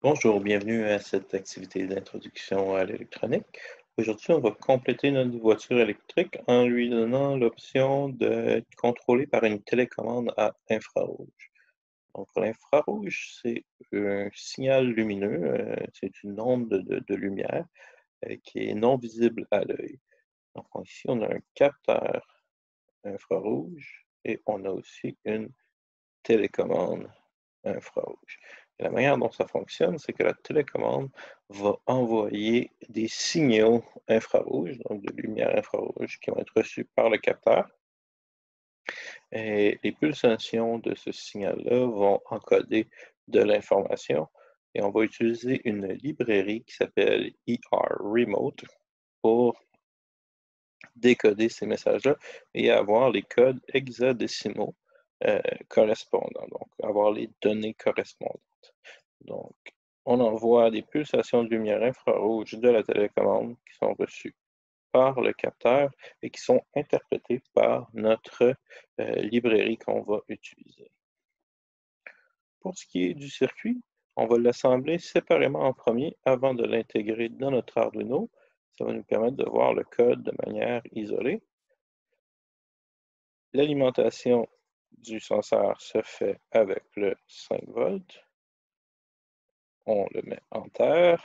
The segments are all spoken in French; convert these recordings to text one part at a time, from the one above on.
Bonjour, bienvenue à cette activité d'introduction à l'électronique. Aujourd'hui, on va compléter notre voiture électrique en lui donnant l'option d'être contrôlée par une télécommande à infrarouge. Donc, l'infrarouge, c'est un signal lumineux, c'est une onde de lumière qui est non visible à l'œil. Donc, ici, on a un capteur infrarouge et on a aussi une télécommande infrarouge. Et la manière dont ça fonctionne, c'est que la télécommande va envoyer des signaux infrarouges, donc de lumière infrarouge, qui vont être reçus par le capteur. Et les pulsations de ce signal-là vont encoder de l'information. Et on va utiliser une librairie qui s'appelle ER Remote pour décoder ces messages-là et avoir les codes hexadécimaux correspondants, donc avoir les données correspondantes. Donc, on envoie des pulsations de lumière infrarouge de la télécommande qui sont reçues par le capteur et qui sont interprétées par notre librairie qu'on va utiliser. Pour ce qui est du circuit, on va l'assembler séparément en premier avant de l'intégrer dans notre Arduino. Ça va nous permettre de voir le code de manière isolée. L'alimentation du senseur se fait avec le 5 volts. On le met en terre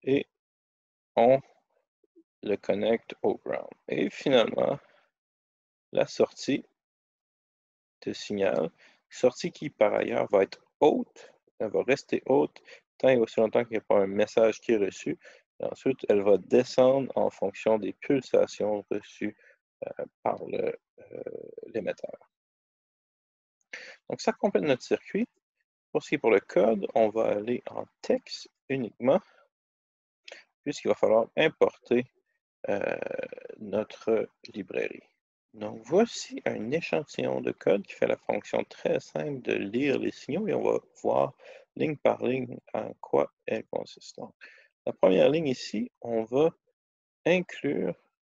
et on le connecte au ground. Et finalement, la sortie de signal, sortie qui par ailleurs va être haute, elle va rester haute tant et aussi longtemps qu'il n'y a pas un message qui est reçu. Et ensuite, elle va descendre en fonction des pulsations reçues par l'émetteur. Donc ça complète notre circuit. Pour ce qui est pour le code, on va aller en texte uniquement, puisqu'il va falloir importer euh, notre librairie. Donc, voici un échantillon de code qui fait la fonction très simple de lire les signaux et on va voir ligne par ligne en quoi elle consiste. Donc, la première ligne ici, on va inclure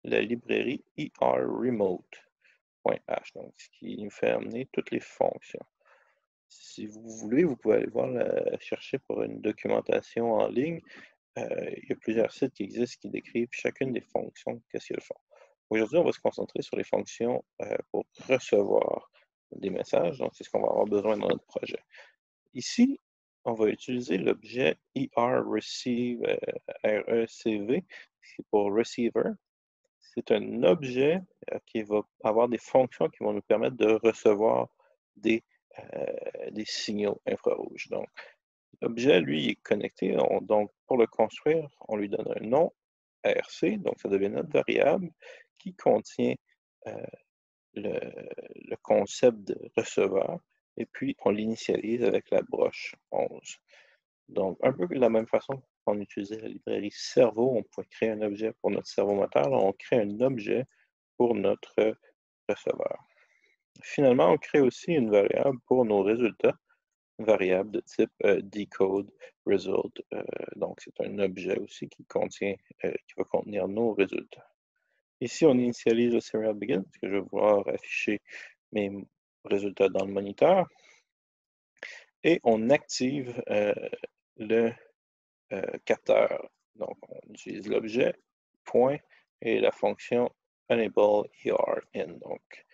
la librairie erremote.h, donc ce qui nous fait amener toutes les fonctions. Si vous voulez, vous pouvez aller voir chercher pour une documentation en ligne. Il y a plusieurs sites qui existent qui décrivent chacune des fonctions, qu'est-ce qu'elles font. Aujourd'hui, on va se concentrer sur les fonctions pour recevoir des messages. Donc, c'est ce qu'on va avoir besoin dans notre projet. Ici, on va utiliser l'objet ERReceive, RECV, c'est pour receiver. C'est un objet qui va avoir des fonctions qui vont nous permettre de recevoir des, des signaux infrarouges. Donc, l'objet, lui, est connecté. Donc, pour le construire, on lui donne un nom, RC, donc ça devient notre variable, qui contient euh, le, le concept de receveur, et puis on l'initialise avec la broche 11. Donc, un peu de la même façon qu'on utilisait la librairie cerveau, on pouvait créer un objet pour notre cerveau moteur, là, on crée un objet pour notre receveur. Finalement, on crée aussi une variable pour nos résultats, variable de type decode result. Donc, c'est un objet aussi qui va contenir nos résultats. Ici, on initialise le serial begin, parce que je vais vouloir afficher mes résultats dans le moniteur. Et on active le capteur. Donc, on utilise l'objet, point, et la fonction enable ERIN, donc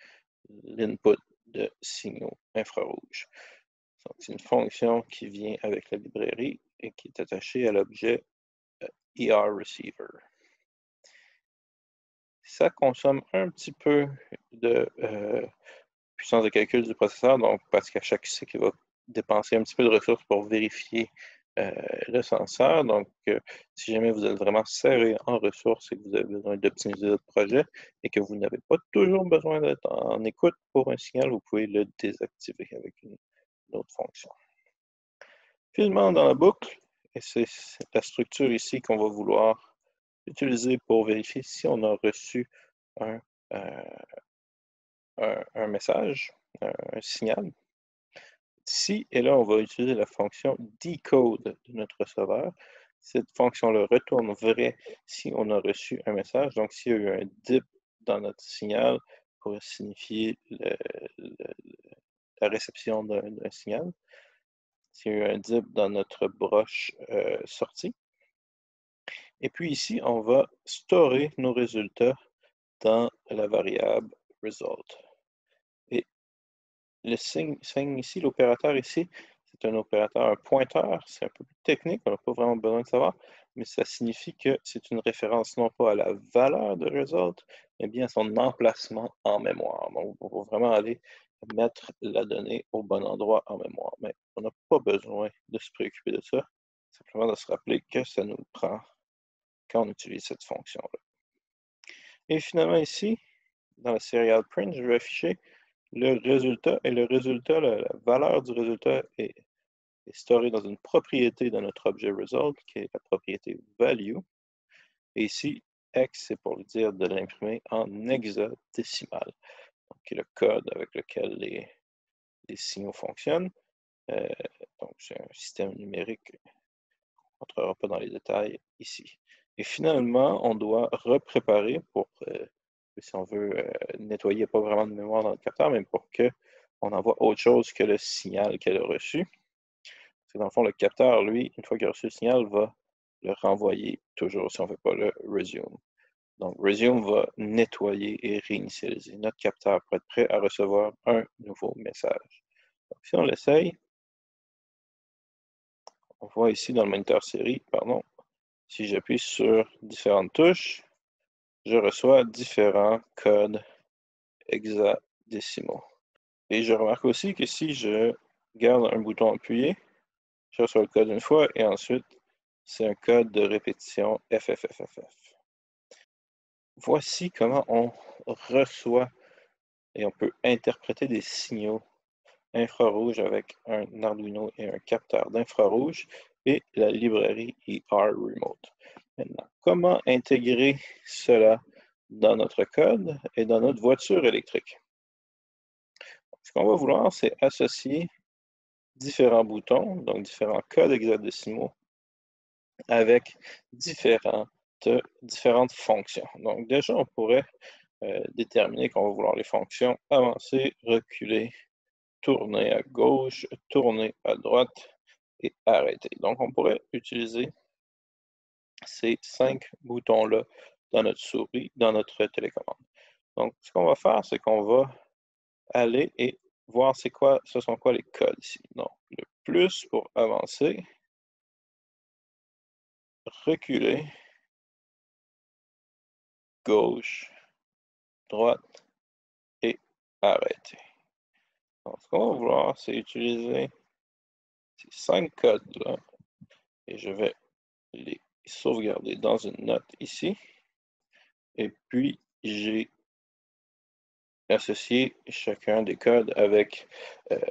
l'input de signaux infrarouges. C'est une fonction qui vient avec la librairie et qui est attachée à l'objet ERReceiver. Ça consomme un petit peu de puissance de calcul du processeur, donc parce qu'à chaque cycle, il va dépenser un petit peu de ressources pour vérifier le senseur. Donc, si jamais vous êtes vraiment serré en ressources et que vous avez besoin d'optimiser votre projet et que vous n'avez pas toujours besoin d'être en écoute pour un signal, vous pouvez le désactiver avec une autre fonction. Filement dans la boucle, et c'est la structure ici qu'on va vouloir utiliser pour vérifier si on a reçu un, un message, un signal. Ici et là, on va utiliser la fonction decode de notre receveur. Cette fonction-là retourne vrai si on a reçu un message. Donc, s'il y a eu un dip dans notre signal pour signifier la réception d'un signal. s'il y a eu un dip dans notre broche sortie. Et puis ici, on va storer nos résultats dans la variable result. Et le signe ici, l'opérateur ici, c'est un opérateur, un pointeur, c'est un peu plus technique, on n'a pas vraiment besoin de savoir, mais ça signifie que c'est une référence non pas à la valeur de result, mais bien à son emplacement en mémoire. Donc, on va vraiment aller mettre la donnée au bon endroit en mémoire. Mais on n'a pas besoin de se préoccuper de ça, simplement de se rappeler que ça nous prend quand on utilise cette fonction-là. Et finalement ici, dans la serial print, je vais afficher le résultat, et le résultat, la valeur du résultat est storée dans une propriété de notre objet result, qui est la propriété value. Et ici, X, c'est pour dire de l'imprimer en hexadécimal, donc qui est le code avec lequel les signaux fonctionnent. Donc, c'est un système numérique, on ne rentrera pas dans les détails ici. Et finalement, on doit repréparer pour, si on veut nettoyer pas vraiment de mémoire dans le capteur, mais pour qu'on envoie autre chose que le signal qu'elle a reçu. Parce que dans le fond, le capteur, lui, une fois qu'il a reçu le signal, va le renvoyer toujours si on ne fait pas le resume. Donc, resume va nettoyer et réinitialiser notre capteur pour être prêt à recevoir un nouveau message. Donc, si on l'essaye, on voit ici dans le moniteur série, pardon, si j'appuie sur différentes touches, je reçois différents codes hexadécimaux. Et je remarque aussi que si je garde un bouton appuyé, je reçois le code une fois et ensuite, c'est un code de répétition FFFFF. Voici comment on reçoit et on peut interpréter des signaux infrarouges avec un Arduino et un capteur d'infrarouge et la librairie ER Remote. Maintenant, comment intégrer cela dans notre code et dans notre voiture électrique? Ce qu'on va vouloir, c'est associer différents boutons, donc différents codes hexadécimaux, avec différentes fonctions. Donc déjà, on pourrait déterminer qu'on va vouloir les fonctions avancer, reculer, tourner à gauche, tourner à droite et arrêter. Donc on pourrait utiliser ces 5 boutons-là dans notre souris, dans notre télécommande. Donc ce qu'on va faire, c'est qu'on va aller et voir ce sont quoi les codes ici. Donc le plus pour avancer, reculer, gauche, droite et arrêter. Donc, ce qu'on va vouloir, c'est utiliser ces 5 codes-là et je vais les sauvegarder dans une note ici. Et puis, j'ai associé chacun des codes avec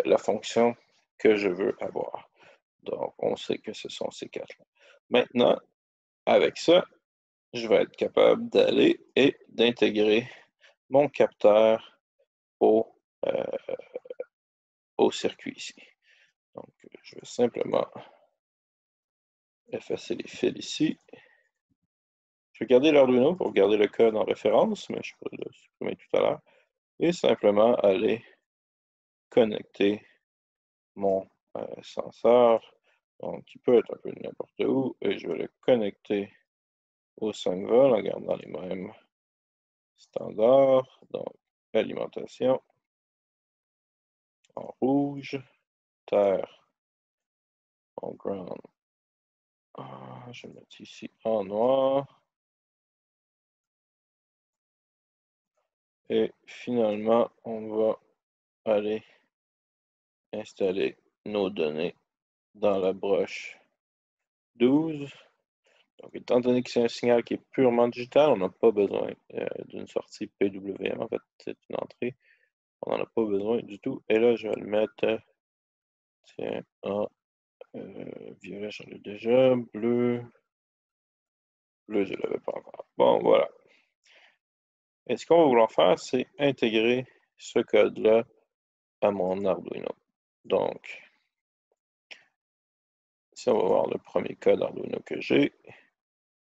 la fonction que je veux avoir. Donc, on sait que ce sont ces 4-là. Maintenant, avec ça, je vais être capable d'aller et d'intégrer mon capteur au circuit ici. Donc, je vais simplement effacer les fils ici. Je vais garder l'Arduino pour garder le code en référence, mais je peux le supprimer tout à l'heure. Et simplement aller connecter mon senseur, donc qui peut être un peu n'importe où, et je vais le connecter au 5 volts en gardant les mêmes standards. Donc, alimentation en rouge, terre en ground. Je vais mettre ici en noir. Et finalement, on va aller installer nos données dans la broche 12. Donc, étant donné que c'est un signal qui est purement digital, on n'a pas besoin d'une sortie PWM. En fait, c'est une entrée. On n'en a pas besoin du tout. Et là, je vais le mettre tiens, en violet, j'en ai déjà. Bleu, bleu, je ne l'avais pas encore. Bon, voilà. Et ce qu'on va vouloir faire, c'est intégrer ce code-là à mon Arduino. Donc, ici, on va voir le premier code Arduino que j'ai.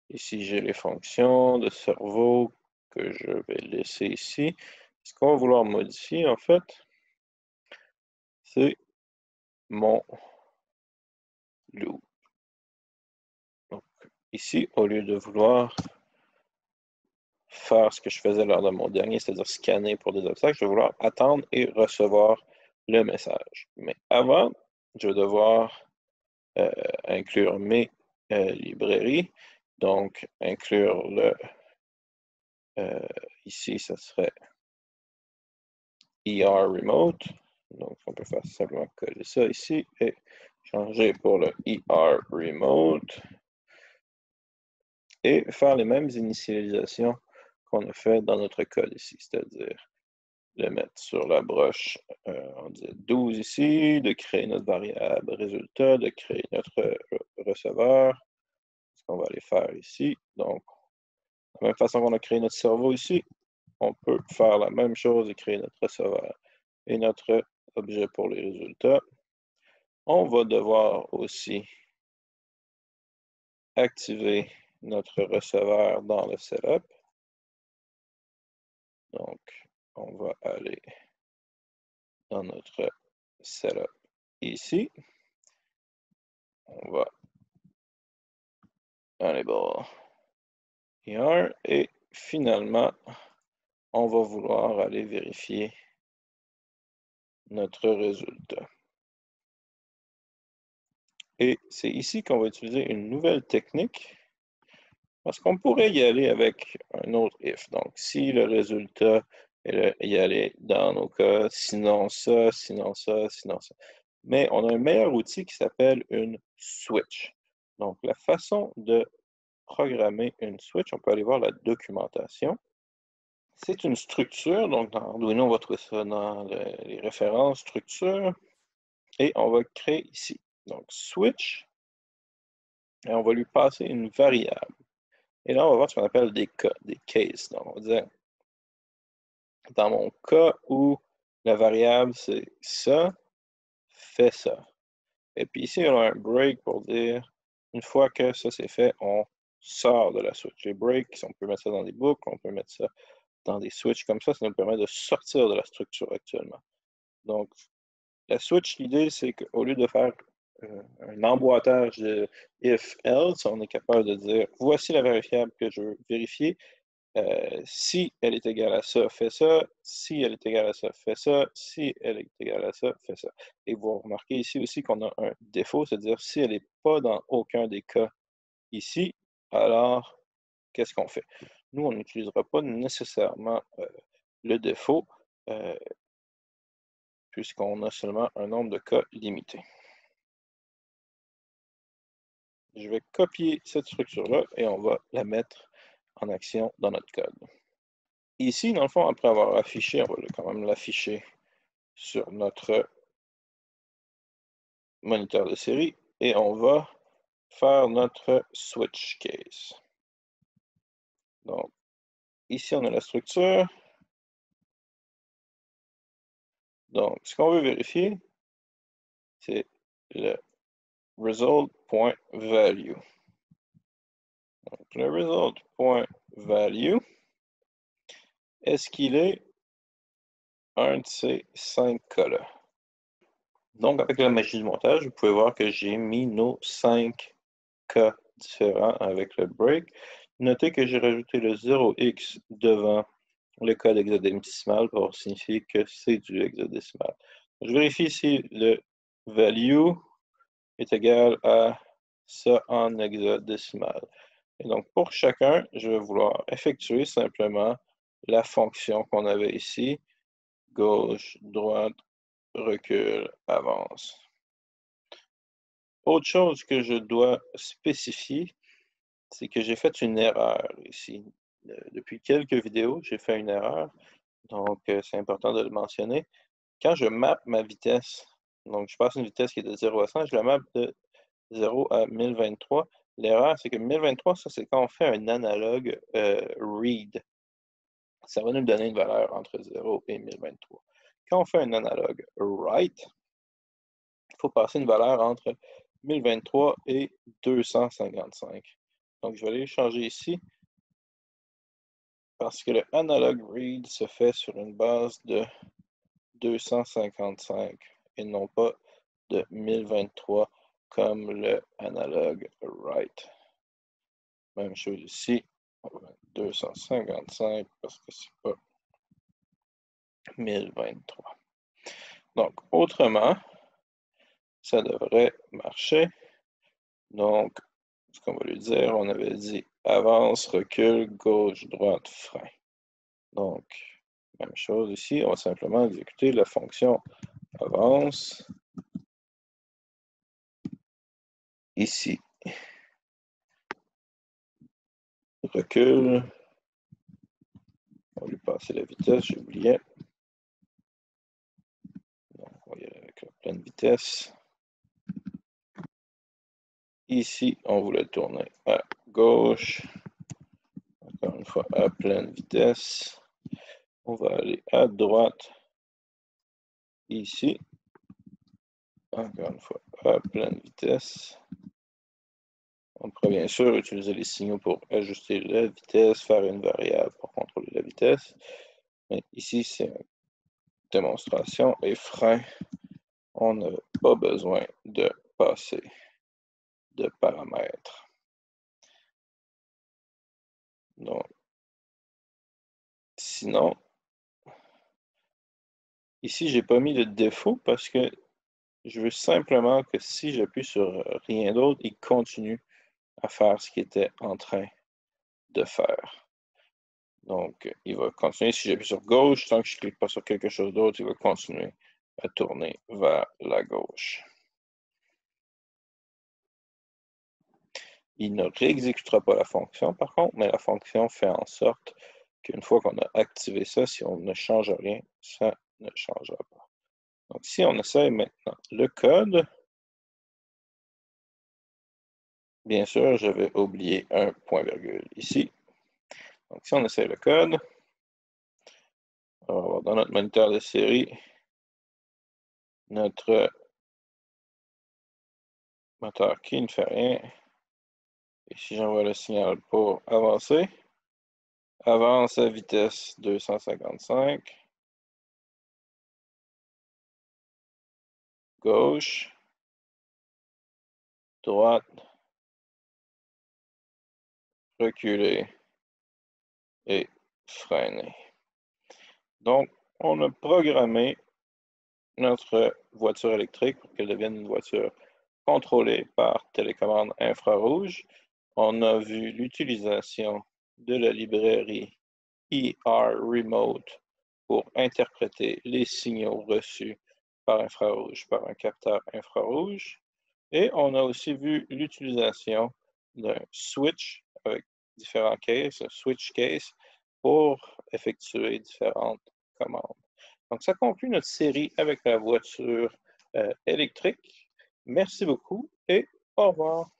Ici, j'ai les fonctions de cerveau que je vais laisser ici. Ce qu'on va vouloir modifier, en fait, c'est mon loop. Donc, ici, au lieu de vouloir faire ce que je faisais lors de mon dernier, c'est-à-dire scanner pour des obstacles, je vais vouloir attendre et recevoir le message. Mais avant, je vais devoir inclure mes librairies. Donc, inclure le ici, ça serait ER Remote. Donc, on peut faire simplement coller ça ici et changer pour le ER Remote et faire les mêmes initialisations qu'on a fait dans notre code ici, c'est-à-dire le mettre sur la broche, on dit 12 ici, de créer notre variable résultat, de créer notre receveur, ce qu'on va aller faire ici. Donc, de la même façon qu'on a créé notre cerveau ici, on peut faire la même chose et créer notre receveur et notre objet pour les résultats. On va devoir aussi activer notre receveur dans le setup. Donc, on va aller dans notre setup ici. On va aller voir ER et finalement, on va vouloir aller vérifier notre résultat. Et c'est ici qu'on va utiliser une nouvelle technique parce qu'on pourrait y aller avec un autre if. Donc, si le résultat est y aller dans nos cas, sinon ça, sinon ça, sinon ça. Mais on a un meilleur outil qui s'appelle une switch. Donc, la façon de programmer une switch, on peut aller voir la documentation. C'est une structure, donc dans Arduino, on va trouver ça dans les références structure, et on va créer ici. Donc, switch, et on va lui passer une variable. Et là, on va voir ce qu'on appelle des cas, des cases. Donc, on va dire, dans mon cas où la variable c'est ça, fais ça. Et puis ici, on a un break pour dire, une fois que ça c'est fait, on sort de la switch. Les breaks, on peut mettre ça dans des boucles, on peut mettre ça dans des switches comme ça nous permet de sortir de la structure actuellement. Donc, la switch, l'idée, c'est qu'au lieu de faire un emboîtage de if-else, on est capable de dire, voici la variable que je veux vérifier. Si elle est égale à ça, fais ça. Si elle est égale à ça, fais ça. Si elle est égale à ça, fais ça. Et vous remarquez ici aussi qu'on a un défaut, c'est-à-dire si elle n'est pas dans aucun des cas ici, alors qu'est-ce qu'on fait? Nous, on n'utilisera pas nécessairement le défaut, puisqu'on a seulement un nombre de cas limité. Je vais copier cette structure-là et on va la mettre en action dans notre code. Ici, dans le fond, après avoir affiché, on va quand même l'afficher sur notre moniteur de série et on va faire notre switch case. Donc, ici, on a la structure. Donc, ce qu'on veut vérifier, c'est le result.value. Donc, le result.value, est-ce qu'il est un de ces 5 cas-là? Donc, avec la magie du montage, vous pouvez voir que j'ai mis nos 5 cas différents avec le break. Notez que j'ai rajouté le 0x devant le code hexadécimal pour signifier que c'est du hexadécimal. Je vérifie si le value est égal à ça en hexadécimal. Et donc, pour chacun, je vais vouloir effectuer simplement la fonction qu'on avait ici, gauche, droite, recul, avance. Autre chose que je dois spécifier, c'est que j'ai fait une erreur ici. Depuis quelques vidéos, j'ai fait une erreur, donc c'est important de le mentionner. Quand je map ma vitesse, donc je passe une vitesse qui est de 0 à 100, je la map de 0 à 1023. L'erreur, c'est que 1023, ça c'est quand on fait un analogue read. Ça va nous donner une valeur entre 0 et 1023. Quand on fait un analogue write, il faut passer une valeur entre 1023 et 255. Donc, je vais aller changer ici parce que le analog read se fait sur une base de 255 et non pas de 1023 comme le analogue write. Même chose ici, 255 parce que c'est pas 1023. Donc, autrement, ça devrait marcher. Donc, ce qu'on va lui dire, on avait dit avance, recule, gauche, droite, frein. Donc, même chose ici, on va simplement exécuter la fonction avance ici. Recule. On va lui passer la vitesse, j'oubliais. Donc, on va y aller avec la pleine vitesse. Ici, on voulait tourner à gauche. Encore une fois, à pleine vitesse. On va aller à droite. Ici. Encore une fois, à pleine vitesse. On pourrait bien sûr utiliser les signaux pour ajuster la vitesse, faire une variable pour contrôler la vitesse. Mais ici, c'est une démonstration et frein. On n'a pas besoin de passer de paramètres. Donc, sinon, ici, je n'ai pas mis de défaut parce que je veux simplement que si j'appuie sur rien d'autre, il continue à faire ce qu'il était en train de faire. Donc, il va continuer. Si j'appuie sur gauche, tant que je ne clique pas sur quelque chose d'autre, il va continuer à tourner vers la gauche. Il ne réexécutera pas la fonction, par contre, mais la fonction fait en sorte qu'une fois qu'on a activé ça, si on ne change rien, ça ne changera pas. Donc, si on essaye maintenant le code, bien sûr, je vais oublier un point-virgule ici. Donc, si on essaye le code, on va voir dans notre moniteur de série notre moteur qui ne fait rien. Et si j'envoie le signal pour avancer, avance à vitesse 255, gauche, droite, reculer et freiner. Donc, on a programmé notre voiture électrique pour qu'elle devienne une voiture contrôlée par télécommande infrarouge. On a vu l'utilisation de la librairie ER Remote pour interpréter les signaux reçus par infrarouge par un capteur infrarouge. Et on a aussi vu l'utilisation d'un switch avec différents cases, un switch case, pour effectuer différentes commandes. Donc, ça conclut notre série avec la voiture électrique. Merci beaucoup et au revoir.